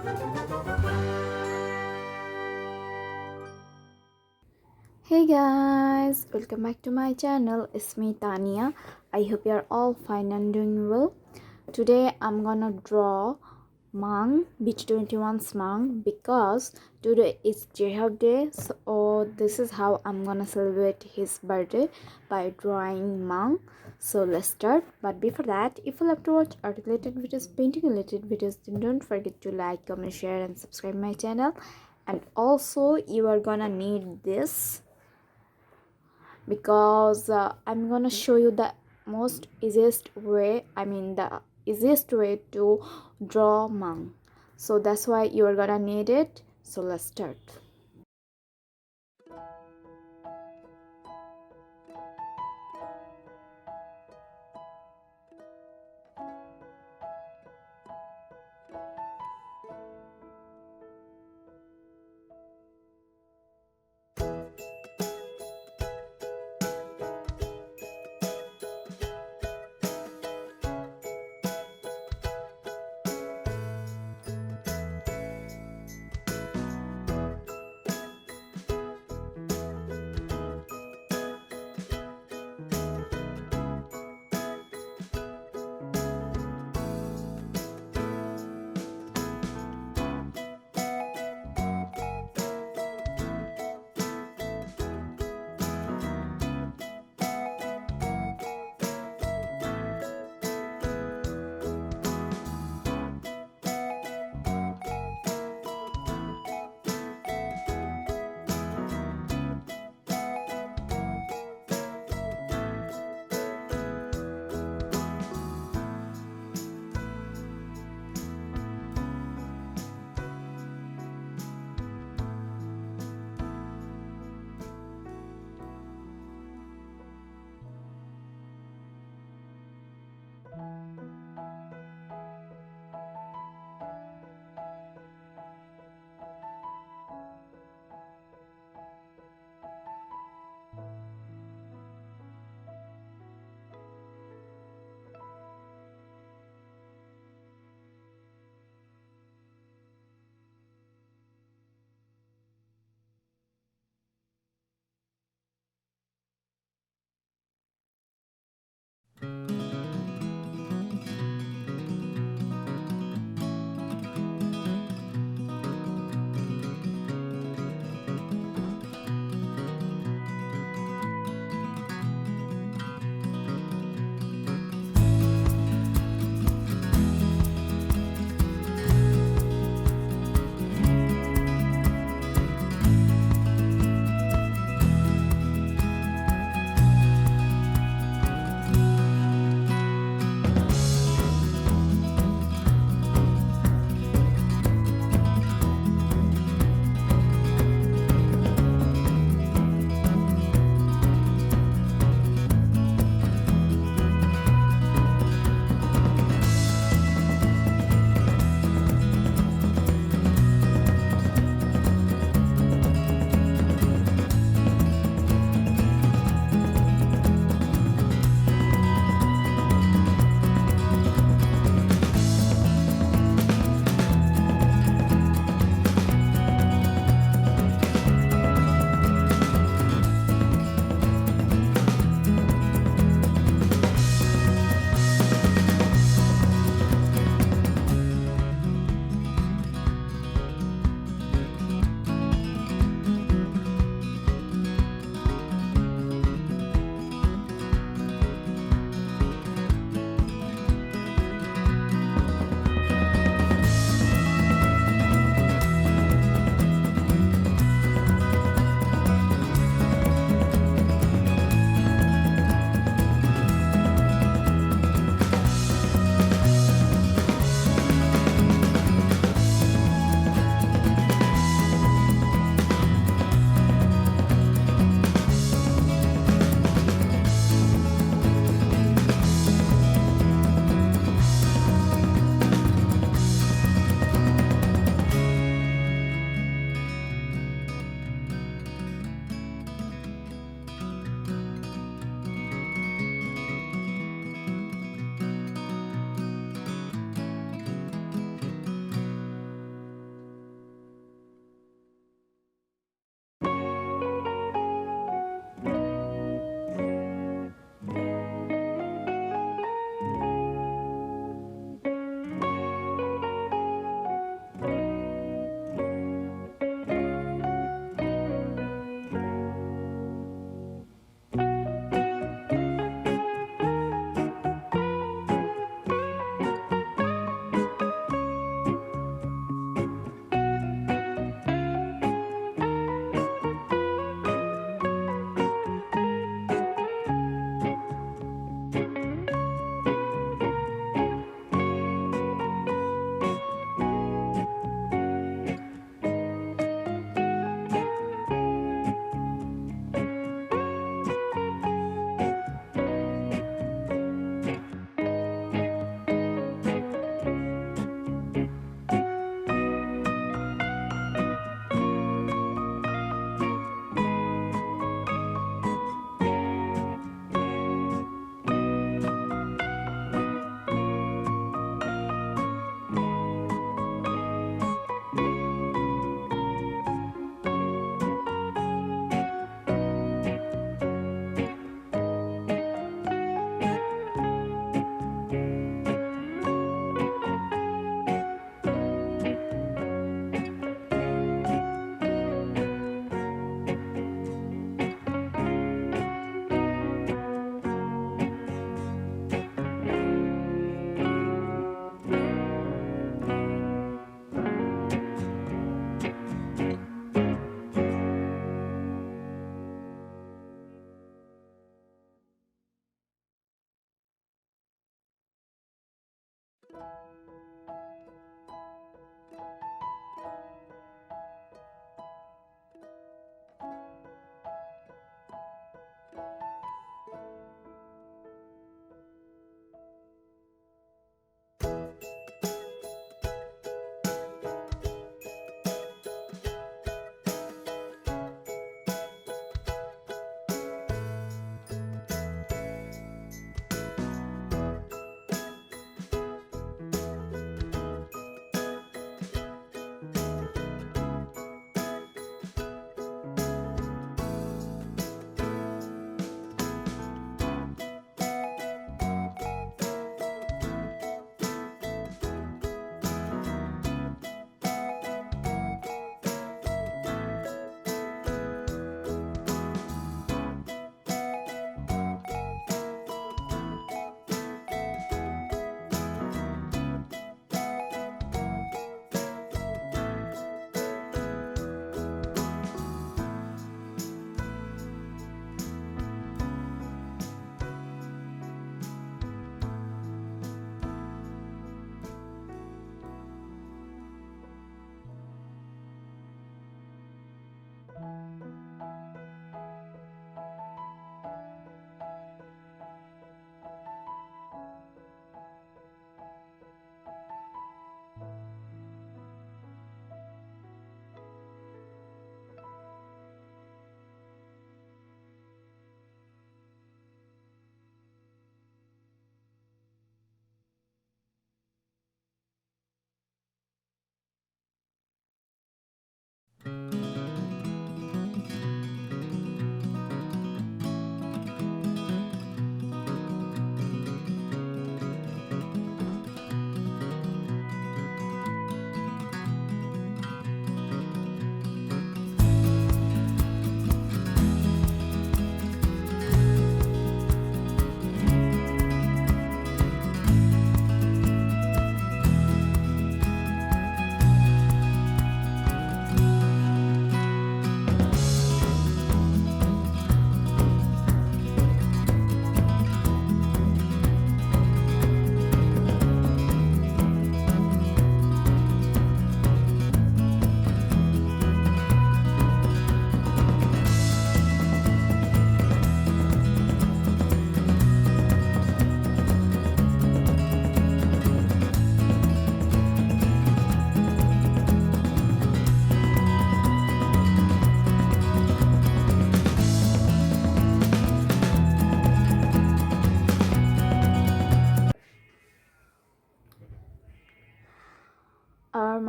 Hey guys, welcome back to my channel. It's me Tania. I hope you're all fine and doing well. Today I'm gonna draw mang BT21's mang because today is Jihad day. So this is how I'm gonna celebrate his birthday by drawing mang. So let's start. But before that, if you love to watch art related videos, painting related videos, then don't forget to like, comment, share, and subscribe my channel. And also you are gonna need this because I'm gonna show you the easiest way to draw mang. So that's why you are gonna need it. So let's start.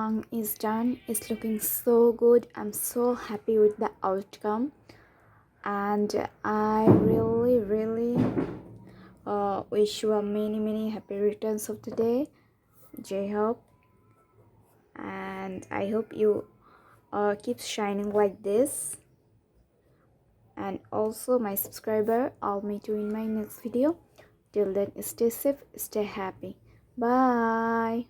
mang is done. It's looking so good. I'm so happy with the outcome, and I really wish you a many happy returns of the day. J hope, and I hope you keep shining like this. And also my subscriber, I'll meet you in my next video. Till then, stay safe, stay happy. Bye.